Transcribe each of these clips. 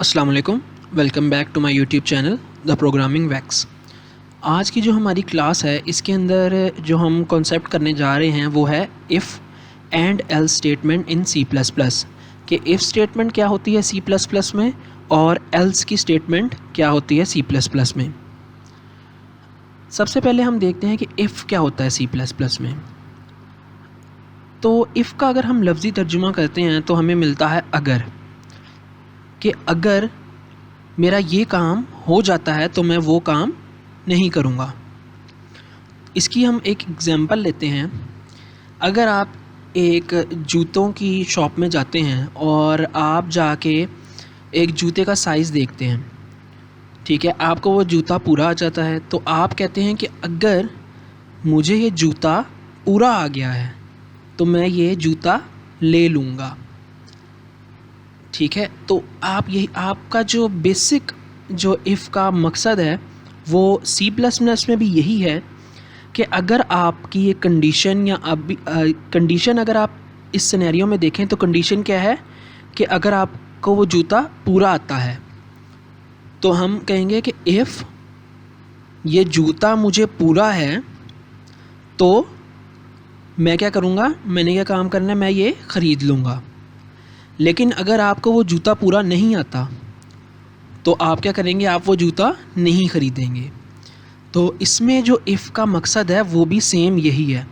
अस्सलाम वालेकुम, welcome back to my YouTube channel the programming wax. आज की जो हमारी क्लास है इसके अंदर जो हम कॉन्सेप्ट करने जा रहे हैं वो है if and else statement in C plus plus. कि इफ़ स्टेटमेंट क्या होती है सी प्लस प्लस में और एल्स की स्टेटमेंट क्या होती है सी प्लस प्लस में। सबसे पहले हम देखते हैं कि इफ़ क्या होता है सी प्लस प्लस में। तो इफ़ का अगर हम लफ्ज़ी तर्जुमा करते हैं तो हमें मिलता है अगर, कि अगर मेरा ये काम हो जाता है तो मैं वो काम नहीं करूँगा। इसकी हम एक एग्ज़ाम्पल लेते हैं। अगर आप एक जूतों की शॉप में जाते हैं और आप जाके एक जूते का साइज़ देखते हैं, ठीक है, आपको वो जूता पूरा आ जाता है तो आप कहते हैं कि अगर मुझे ये जूता पूरा आ गया है तो मैं ये जूता ले लूँगा। ठीक है, तो आप यही आपका जो बेसिक जो इफ़ का मकसद है वो सी प्लस प्लस में भी यही है कि अगर आपकी ये कंडीशन या अभी कंडीशन अगर आप इस सिनेरियो में देखें तो कंडीशन क्या है कि अगर आपको वो जूता पूरा आता है तो हम कहेंगे कि इफ़ ये जूता मुझे पूरा है तो मैं क्या करूँगा, मैंने क्या काम करना है, मैं ये ख़रीद लूँगा। लेकिन अगर आपको वो जूता पूरा नहीं आता तो आप क्या करेंगे, आप वो जूता नहीं ख़रीदेंगे। तो इसमें जो इफ़ का मकसद है वो भी सेम यही है।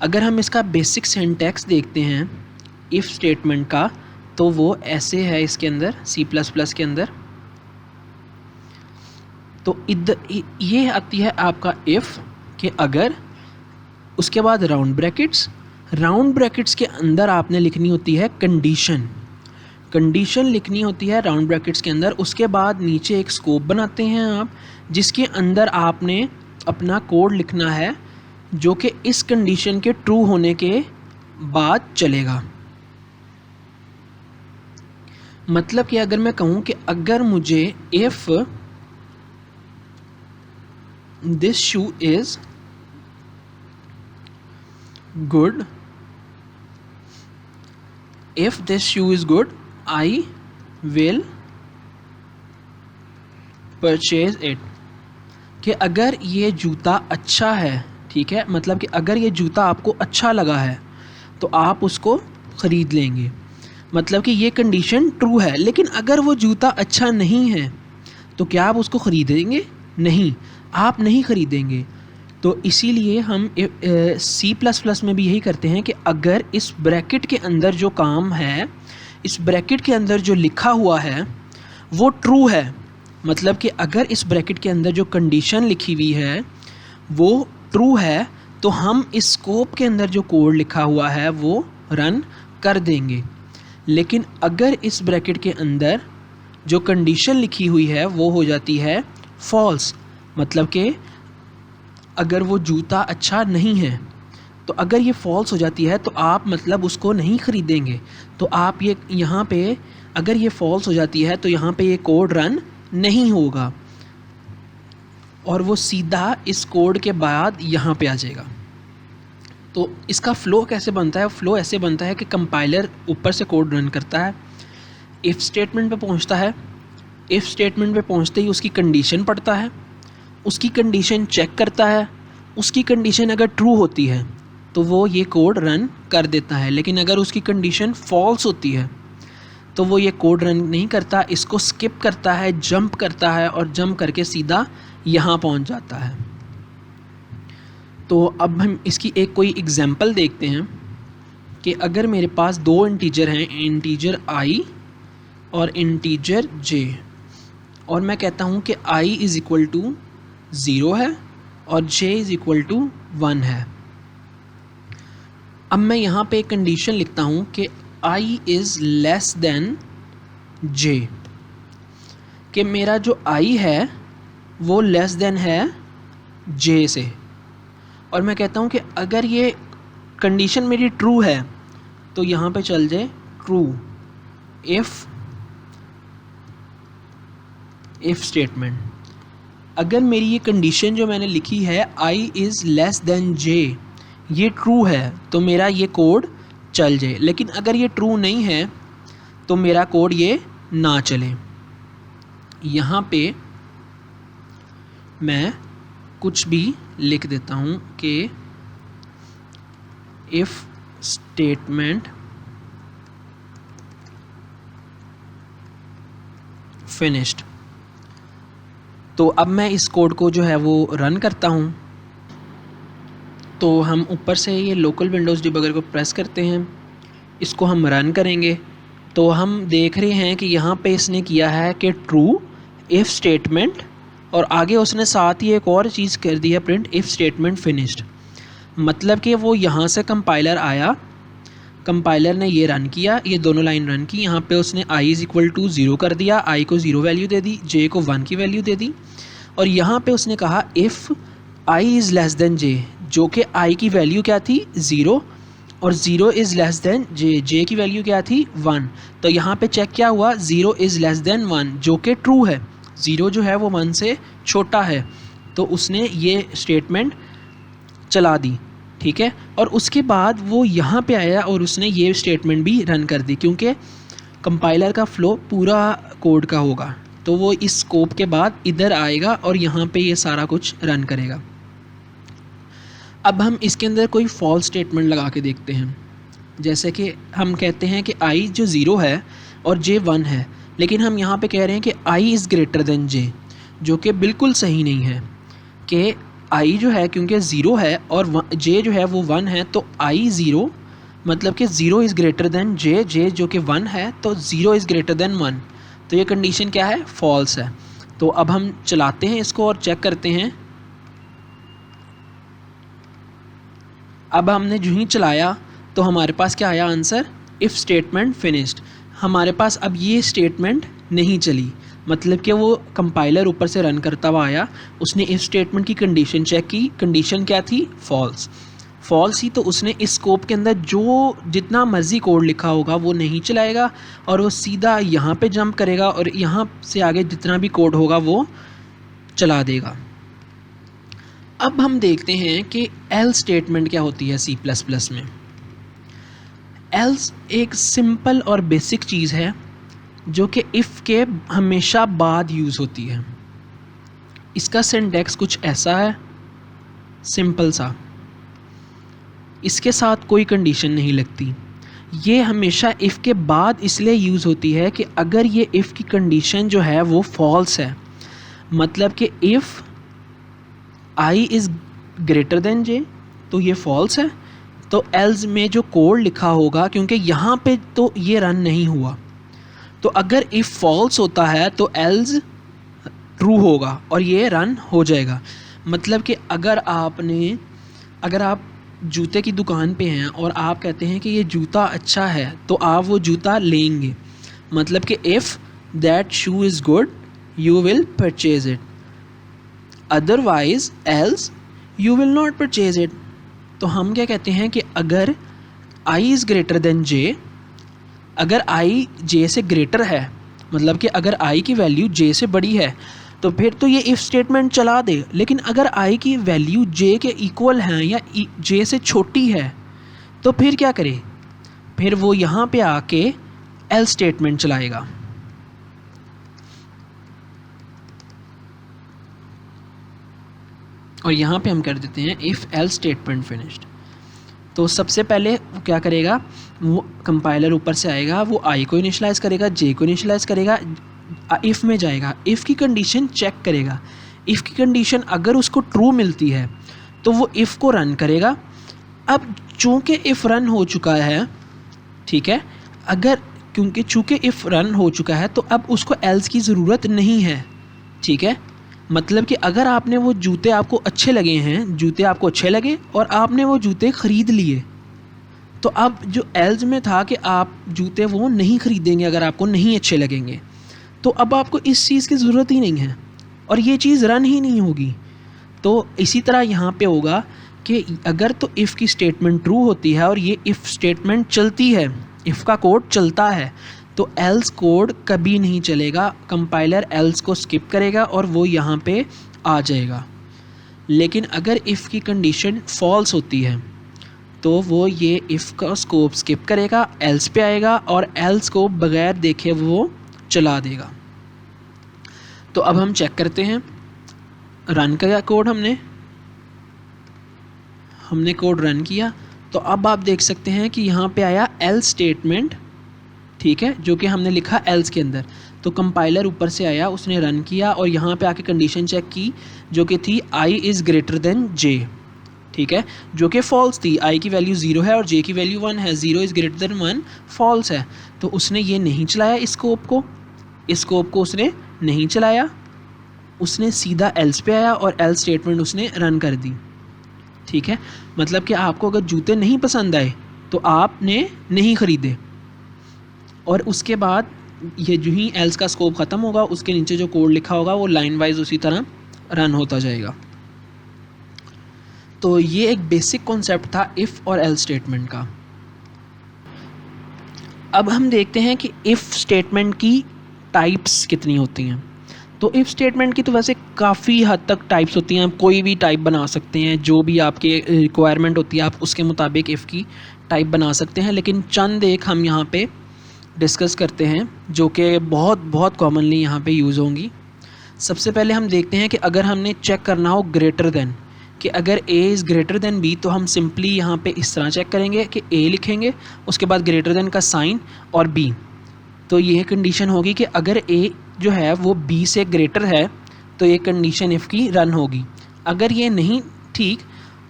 अगर हम इसका बेसिक सिंटैक्स देखते हैं इफ़ स्टेटमेंट का तो वो ऐसे है इसके अंदर सी प्लस प्लस के अंदर। तो ये आती है आपका इफ़ कि अगर, उसके बाद राउंड ब्रैकेट्स के अंदर आपने लिखनी होती है कंडीशन लिखनी होती है राउंड ब्रैकेट्स के अंदर। उसके बाद नीचे एक स्कोप बनाते हैं आप, जिसके अंदर आपने अपना कोड लिखना है जो कि इस कंडीशन के ट्रू होने के बाद चलेगा। मतलब कि अगर मैं कहूँ कि अगर मुझे if this shoe is good, if this shoe is good I will purchase it। कि अगर ये जूता अच्छा है, ठीक है, मतलब कि अगर ये जूता आपको अच्छा लगा है तो आप उसको ख़रीद लेंगे। मतलब कि ये कंडीशन ट्रू है। लेकिन अगर वो जूता अच्छा नहीं है तो क्या आप उसको ख़रीदेंगे? नहीं, आप नहीं ख़रीदेंगे। तो इसीलिए हम सी प्लस प्लस में भी यही करते हैं कि अगर इस ब्रैकेट के अंदर जो काम है, इस ब्रैकेट के अंदर जो लिखा हुआ है वो ट्रू है, मतलब कि अगर इस ब्रैकेट के अंदर जो कंडीशन लिखी हुई है वो ट्रू है तो हम इस स्कोप के अंदर जो कोड लिखा हुआ है वो रन कर देंगे। लेकिन अगर इस ब्रैकेट के अंदर जो कंडीशन लिखी हुई है वो हो जाती है फॉल्स, मतलब कि अगर वो जूता अच्छा नहीं है, तो अगर ये फॉल्स हो जाती है तो आप मतलब उसको नहीं ख़रीदेंगे। तो आप ये यहाँ पे अगर ये फॉल्स हो जाती है तो यहाँ पे ये कोड रन नहीं होगा और वो सीधा इस कोड के बाद यहाँ पे आ जाएगा। तो इसका फ़्लो कैसे बनता है? फ़्लो ऐसे बनता है कि कंपाइलर ऊपर से कोड रन करता है, इफ़ स्टेटमेंट पे पहुँचता है, इफ़ स्टेटमेंट पे पहुँचते ही उसकी कंडीशन पढ़ता है, उसकी कंडीशन चेक करता है, उसकी कंडीशन अगर ट्रू होती है तो वो ये कोड रन कर देता है। लेकिन अगर उसकी कंडीशन फॉल्स होती है तो वो ये कोड रन नहीं करता, इसको स्किप करता है, जंप करता है और जंप करके सीधा यहाँ पहुँच जाता है। तो अब हम इसकी एक कोई एग्ज़ाम्पल देखते हैं कि अगर मेरे पास दो इंटीजर हैं, इंटीजर i और इंटीजर j, और मैं कहता हूँ कि i इज़ इक्वल टू 0 है और j इज़ इक्वल टू 1 है। अब मैं यहाँ पे एक कंडीशन लिखता हूँ कि i is less then j, कि मेरा जो i है वो लेस देन है j से। और मैं कहता हूँ कि अगर ये कंडीशन मेरी ट्रू है तो यहाँ पे चल जाए ट्रू इफ़ स्टेटमेंट। अगर मेरी ये कंडीशन जो मैंने लिखी है i is less then j ये ट्रू है तो मेरा ये कोड चल जाए। लेकिन अगर ये ट्रू नहीं है तो मेरा कोड ये ना चले। यहाँ पे मैं कुछ भी लिख देता हूँ कि इफ़ स्टेटमेंट फिनिश्ड। तो अब मैं इस कोड को जो है वो रन करता हूँ। तो हम ऊपर से ये लोकल विंडोज़ डिबगर को प्रेस करते हैं, इसको हम रन करेंगे तो हम देख रहे हैं कि यहाँ पे इसने किया है कि ट्रू इफ़ स्टेटमेंट, और आगे उसने साथ ही एक और चीज़ कर दी है, प्रिंट इफ़ स्टेटमेंट फिनिश्ड। मतलब कि वो यहाँ से कंपाइलर आया, कंपाइलर ने ये रन किया, ये दोनों लाइन रन की, यहाँ पे उसने i इज़ इक्वल टू 0 कर दिया, i को 0 वैल्यू दे दी, j को 1 की वैल्यू दे दी, और यहाँ पे उसने कहा if i is less then j, जो कि i की वैल्यू क्या थी 0, और 0 is less then j, j की वैल्यू क्या थी 1। तो यहाँ पे चेक क्या हुआ, 0 इज़ लेस देन 1, जो कि ट्रू है, 0 जो है वो 1 से छोटा है, तो उसने ये स्टेटमेंट चला दी, ठीक है। और उसके बाद वो यहाँ पे आया और उसने ये स्टेटमेंट भी रन कर दी, क्योंकि कंपाइलर का फ़्लो पूरा कोड का होगा, तो वो इस स्कोप के बाद इधर आएगा और यहाँ पे ये सारा कुछ रन करेगा। अब हम इसके अंदर कोई फॉल्स स्टेटमेंट लगा के देखते हैं, जैसे कि हम कहते हैं कि i जो 0 है और j 1 है, लेकिन हम यहाँ पे कह रहे हैं कि i is greater then j, जो कि बिल्कुल सही नहीं है कि i जो है क्योंकि 0 है और j जो है वो 1 है, तो i 0 मतलब कि 0 is greater then j, j जो कि 1 है, तो 0 इज़ ग्रेटर देन 1, तो ये कंडीशन क्या है, फॉल्स है। तो अब हम चलाते हैं इसको और चेक करते हैं। अब हमने जो ही चलाया तो हमारे पास क्या आया आंसर, इफ़ स्टेटमेंट फिनिश्ड। हमारे पास अब ये स्टेटमेंट नहीं चली, मतलब कि वो कंपाइलर ऊपर से रन करता हुआ आया, उसने इफ़ स्टेटमेंट की कंडीशन चेक की, कंडीशन क्या थी, फॉल्स। फॉल्स ही तो उसने इस स्कोप के अंदर जो जितना मर्ज़ी कोड लिखा होगा वो नहीं चलाएगा, और वो सीधा यहाँ पे जंप करेगा और यहाँ से आगे जितना भी कोड होगा वो चला देगा। अब हम देखते हैं कि एल्स स्टेटमेंट क्या होती है सी प्लस प्लस में। एल्स एक सिंपल और बेसिक चीज़ है जो कि इफ़ के हमेशा बाद यूज़ होती है। इसका सिंटैक्स कुछ ऐसा है, सिंपल सा, इसके साथ कोई कंडीशन नहीं लगती। ये हमेशा इफ़ के बाद इसलिए यूज़ होती है कि अगर ये इफ़ की कंडीशन जो है वो फॉल्स है, मतलब कि if i is greater then j, तो ये फॉल्स है, तो एल्स में जो कोड लिखा होगा, क्योंकि यहाँ पे तो ये रन नहीं हुआ, तो अगर इफ़ फॉल्स होता है तो एल्स ट्रू होगा और ये रन हो जाएगा। मतलब कि अगर आप जूते की दुकान पे हैं और आप कहते हैं कि ये जूता अच्छा है, तो आप वो जूता लेंगे, मतलब कि if that shoe is good you will purchase it, otherwise else you will not purchase it. तो हम क्या कहते हैं कि अगर i is greater then j, अगर i j से ग्रेटर है, मतलब कि अगर i की वैल्यू j से बड़ी है, तो फिर तो ये इफ़ स्टेटमेंट चला दे। लेकिन अगर i की वैल्यू j के इक्वल है या j से छोटी है, तो फिर क्या करे, फिर वो यहाँ पे आके एल्स स्टेटमेंट चलाएगा। और यहाँ पे हम कर देते हैं इफ़ एल्स स्टेटमेंट फिनिश्ड। तो सबसे पहले वो क्या करेगा, वो कंपाइलर ऊपर से आएगा, वो i को इनिशलाइज करेगा, j को इनिशलाइज करेगा, इफ़ में जाएगा, इफ़ की कंडीशन चेक करेगा, इफ़ की कंडीशन अगर उसको ट्रू मिलती है तो वो इफ़ को रन करेगा। अब चूँकि इफ़ रन हो चुका है, ठीक है, चूँकि इफ़ रन हो चुका है तो अब उसको एल्स की ज़रूरत नहीं है, ठीक है। मतलब कि अगर आपने वो जूते आपको अच्छे लगे हैं, जूते आपको अच्छे लगे और आपने वो जूते ख़रीद लिए, तो अब जो एल्स में था कि आप जूते वो नहीं ख़रीदेंगे अगर आपको नहीं अच्छे लगेंगे, तो अब आपको इस चीज़ की ज़रूरत ही नहीं है और ये चीज़ रन ही नहीं होगी। तो इसी तरह यहाँ पे होगा कि अगर तो इफ़ की स्टेटमेंट ट्रू होती है और ये इफ़ स्टेटमेंट चलती है, इफ़ का कोड चलता है, तो एल्स कोड कभी नहीं चलेगा, कंपाइलर एल्स को स्किप करेगा और वो यहाँ पे आ जाएगा। लेकिन अगर इफ़ की कंडीशन फॉल्स होती है तो वो ये इफ़ का स्कोप स्किप करेगा, एल्स पे आएगा और एल्स को बग़ैर देखे वो चला देगा। तो अब हम चेक करते हैं, रन किया कोड हमने कोड रन किया। तो अब आप देख सकते हैं कि यहाँ पे आया एल्स स्टेटमेंट, ठीक है, जो कि हमने लिखा एल्स के अंदर। तो कंपाइलर ऊपर से आया, उसने रन किया और यहाँ पे आके कंडीशन चेक की जो कि थी i is greater then j, ठीक है, जो कि फॉल्स थी। i की वैल्यू 0 है और j की वैल्यू 1 है। 0 इज़ ग्रेटर देन 1 फॉल्स है। तो उसने ये नहीं चलाया इस स्कोप को उसने नहीं चलाया, उसने सीधा एल्स पे आया और एल्स स्टेटमेंट उसने रन कर दी, ठीक है। मतलब कि आपको अगर जूते नहीं पसंद आए तो आपने नहीं ख़रीदे, और उसके बाद ये जो ही एल्स का स्कोप ख़त्म होगा उसके नीचे जो कोड लिखा होगा वो लाइन वाइज उसी तरह रन होता जाएगा। तो ये एक बेसिक कॉन्सेप्ट था इफ़ और एल्स स्टेटमेंट का। अब हम देखते हैं कि इफ़ स्टेटमेंट की टाइप्स कितनी होती हैं। तो इफ़ स्टेटमेंट की तो वैसे काफ़ी हद तक टाइप्स होती हैं, कोई भी टाइप बना सकते हैं, जो भी आपके रिक्वायरमेंट होती है आप उसके मुताबिक इफ़ की टाइप बना सकते हैं। लेकिन चंद एक हम यहाँ पे डिस्कस करते हैं जो कि बहुत कॉमनली यहाँ पे यूज़ होंगी। सबसे पहले हम देखते हैं कि अगर हमने चेक करना हो ग्रेटर देन, कि अगर a is greater then b, तो हम सिंपली यहाँ पे इस तरह चेक करेंगे कि a लिखेंगे, उसके बाद ग्रेटर देन का साइन और b। तो ये कंडीशन होगी कि अगर a जो है वो b से ग्रेटर है तो ये कंडीशन इफ़ की रन होगी। अगर ये नहीं ठीक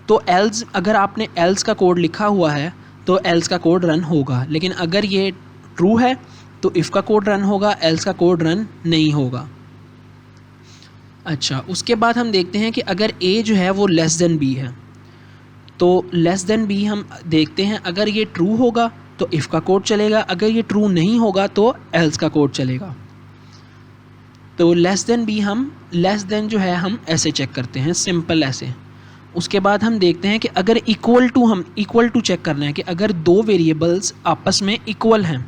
तो एल्स, अगर आपने एल्स का कोड लिखा हुआ है तो एल्स का कोड रन होगा। लेकिन अगर ये ट्रू है तो इफ़ का कोड रन होगा, एल्स का कोड रन नहीं होगा। अच्छा, उसके बाद हम देखते हैं कि अगर a जो है वो लेस देन b है, तो लेस देन b हम देखते हैं, अगर ये ट्रू होगा तो इफ़ का कोड चलेगा, अगर ये ट्रू नहीं होगा तो एल्स का कोड चलेगा। तो लेस देन b हम लेस देन जो है हम ऐसे चेक करते हैं, सिंपल ऐसे। उसके बाद हम देखते हैं कि अगर हम इक्वल टू चेक करना है कि अगर दो वेरिएबल्स आपस में इक्वल हैं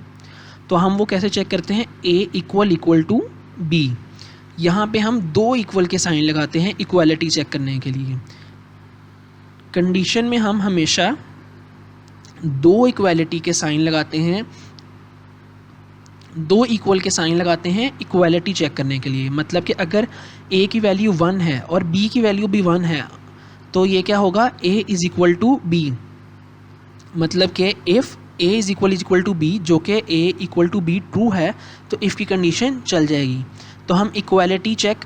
तो हम वो कैसे चेक करते हैं, a इक्वल टू b। यहाँ पे हम दो इक्वल के साइन लगाते हैं इक्वालिटी चेक करने के लिए। कंडीशन में हम हमेशा दो इक्वालिटी के साइन लगाते हैं, दो इक्वल के साइन लगाते हैं इक्वालिटी चेक करने के लिए। मतलब कि अगर a की वैल्यू 1 है और b की वैल्यू भी 1 है तो ये क्या होगा, a is equal to b। मतलब कि if a is equal to b, जो कि a equal to b true है तो इफ़ की कंडीशन चल जाएगी। तो हम इक्वालिटी चेक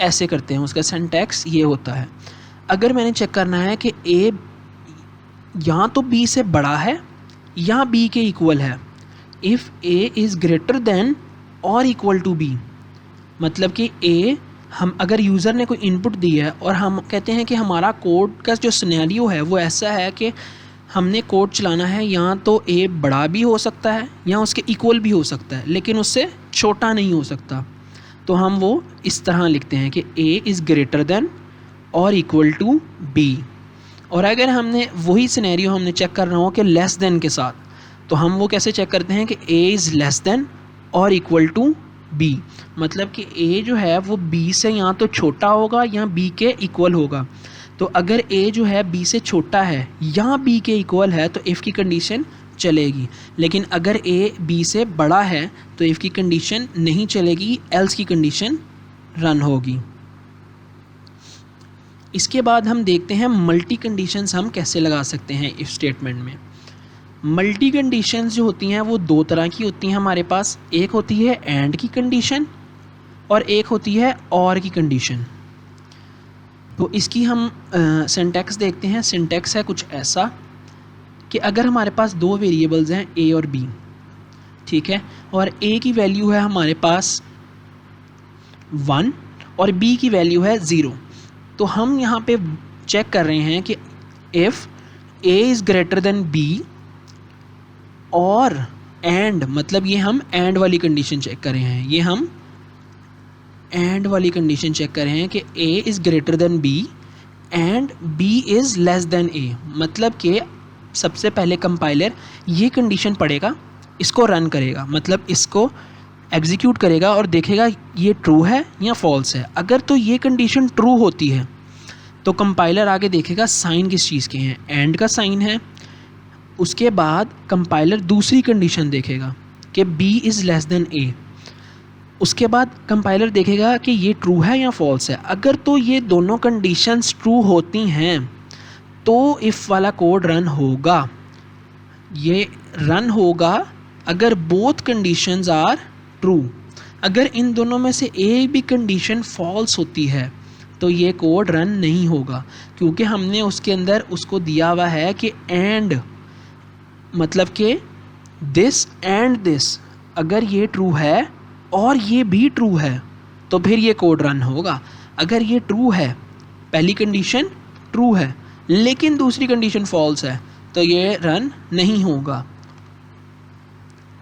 ऐसे करते हैं, उसका सिंटैक्स ये होता है। अगर मैंने चेक करना है कि a यहाँ तो b से बड़ा है या b के इक्वल है, if a is greater then और इक्वल टू b, मतलब कि a, हम अगर यूज़र ने कोई इनपुट दी है और हम कहते हैं कि हमारा कोड का जो सिनेरियो है वो ऐसा है कि हमने कोड चलाना है, यहाँ तो a बड़ा भी हो सकता है या उसके इक्वल भी हो सकता है लेकिन उससे छोटा नहीं हो सकता। तो हम वो इस तरह लिखते हैं कि a इज़ ग्रेटर देन और इक्वल टू b। और अगर हमने वही सिनेरियो हमने चेक करना हो कि लेस देन के साथ, तो हम वो कैसे चेक करते हैं कि a इज़ लेस देन और इक्वल टू b। मतलब कि a जो है वो b से या तो छोटा होगा या b के इक्वल होगा। तो अगर a जो है b से छोटा है या b के इक्वल है तो इफ़ की कंडीशन चलेगी। लेकिन अगर a b से बड़ा है तो इफ़ की कंडीशन नहीं चलेगी, एल्स की कंडीशन रन होगी। इसके बाद हम देखते हैं मल्टी कंडीशंस हम कैसे लगा सकते हैं इफ़ स्टेटमेंट में। मल्टी कंडीशंस जो होती हैं वो दो तरह की होती हैं हमारे पास। एक होती है एंड की कंडीशन और एक होती है और की कंडीशन। तो इसकी हम सिंटैक्स देखते हैं। सिंटैक्स है कुछ ऐसा कि अगर हमारे पास दो वेरिएबल्स हैं a और b, ठीक है, और a की वैल्यू है हमारे पास 1 और b की वैल्यू है 0, तो हम यहाँ पे चेक कर रहे हैं कि if a is greater then b और एंड, मतलब ये हम एंड वाली कंडीशन चेक कर रहे हैं, ये हम एंड वाली कंडीशन चेक कर रहे हैं कि a is greater then b and b is less then a। मतलब कि सबसे पहले कंपाइलर ये कंडीशन पढ़ेगा, इसको रन करेगा, मतलब इसको एग्जीक्यूट करेगा और देखेगा ये ट्रू है या फॉल्स है। अगर तो ये कंडीशन ट्रू होती है तो कंपाइलर आगे देखेगा साइन किस चीज़ के हैं, एंड का साइन है। उसके बाद कंपाइलर दूसरी कंडीशन देखेगा कि b is less then a। उसके बाद कंपाइलर देखेगा कि ये ट्रू है या फॉल्स है। अगर तो ये दोनों कंडीशंस ट्रू होती हैं तो इफ़ वाला कोड रन होगा। ये रन होगा अगर बोथ कंडीशंस आर ट्रू। अगर इन दोनों में से एक भी कंडीशन फॉल्स होती है तो ये कोड रन नहीं होगा, क्योंकि हमने उसके अंदर उसको दिया हुआ है कि एंड, मतलब कि दिस एंड दिस, अगर ये ट्रू है और ये भी ट्रू है तो फिर ये कोड रन होगा। अगर ये ट्रू है, पहली कंडीशन ट्रू है लेकिन दूसरी कंडीशन फॉल्स है, तो ये रन नहीं होगा।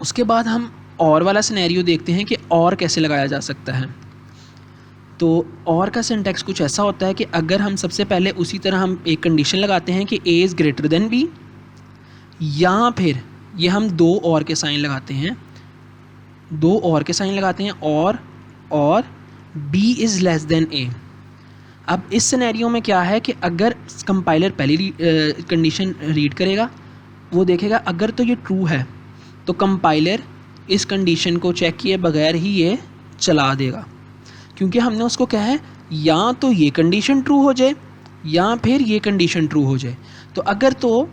उसके बाद हम और वाला सिनेरियो देखते हैं कि और कैसे लगाया जा सकता है। तो और का सिंटैक्स कुछ ऐसा होता है कि अगर हम सबसे पहले उसी तरह हम एक कंडीशन लगाते हैं कि A is greater than B, या फिर ये हम दो और के साइन लगाते हैं, दो और के साइन लगाते हैं और बी इज़ लेस देन ए। अब इस सिनेरियो में क्या है कि अगर कंपाइलर पहली कंडीशन रीड करेगा, वो देखेगा अगर तो ये ट्रू है तो कंपाइलर इस कंडीशन को चेक किए बगैर ही ये चला देगा, क्योंकि हमने उसको कहा है या तो ये कंडीशन ट्रू हो जाए या फिर ये कंडीशन ट्रू हो जाए। तो अगर तो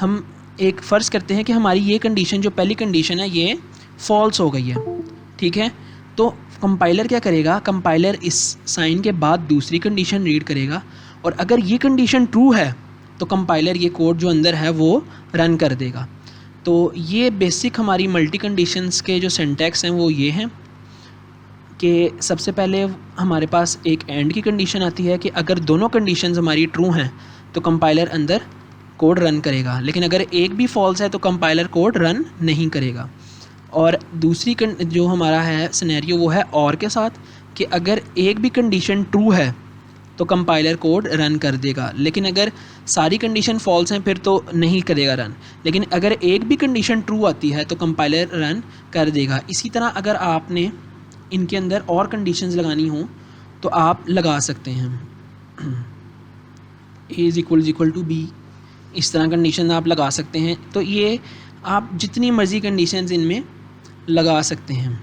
हम एक फ़र्ज़ करते हैं कि हमारी ये कंडीशन जो पहली कंडीशन है ये फॉल्स हो गई है, ठीक है, तो कंपाइलर क्या करेगा, कंपाइलर इस साइन के बाद दूसरी कंडीशन रीड करेगा और अगर ये कंडीशन ट्रू है तो कंपाइलर ये कोड जो अंदर है वो रन कर देगा। तो ये बेसिक हमारी मल्टी कंडीशंस के जो सिंटैक्स हैं वो ये हैं कि सबसे पहले हमारे पास एक एंड की कंडीशन आती है कि अगर दोनों कंडीशंस हमारी ट्रू हैं तो कंपाइलर अंदर कोड रन करेगा, लेकिन अगर एक भी फॉल्स है तो कंपाइलर कोड रन नहीं करेगा। और दूसरी जो हमारा है सिनेरियो वो है और के साथ कि अगर एक भी कंडीशन ट्रू है तो कंपाइलर कोड रन कर देगा, लेकिन अगर सारी कंडीशन फॉल्स हैं फिर तो नहीं करेगा रन, लेकिन अगर एक भी कंडीशन ट्रू आती है तो कंपाइलर रन कर देगा। इसी तरह अगर आपने इनके अंदर और कंडीशंस लगानी हो तो आप लगा सकते हैं, A is equal to B, इस तरह कंडीशन आप लगा सकते हैं। तो ये आप जितनी मर्ज़ी कंडीशंस इनमें लगा सकते हैं।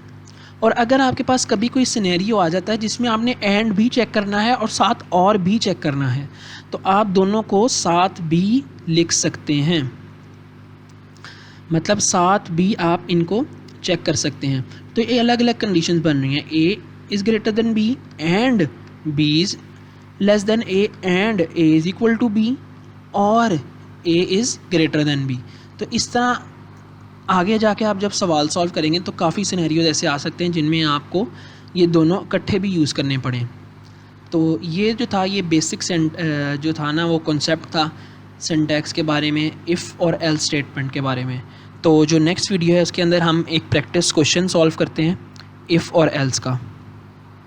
और अगर आपके पास कभी कोई सिनेरियो आ जाता है जिसमें आपने एंड भी चेक करना है और साथ और भी चेक करना है तो आप दोनों को साथ भी लिख सकते हैं, मतलब साथ भी आप इनको चेक कर सकते हैं। तो ये अलग अलग कंडीशंस बन रही हैं, A is greater than B and B is less than A and A is equal to B और A is greater than B. तो इस तरह आगे जाके आप जब सवाल सॉल्व करेंगे तो काफ़ी सिनेरियोज ऐसे आ सकते हैं जिनमें आपको ये दोनों इकट्ठे भी यूज़ करने पड़े। तो ये जो था ये बेसिक जो था ना वो कॉन्सेप्ट था सिंटैक्स के बारे में, इफ़ और एल्स स्टेटमेंट के बारे में। तो जो नेक्स्ट वीडियो है उसके अंदर हम एक प्रैक्टिस क्वेश्चन सॉल्व करते हैं इफ़ और एल्स का।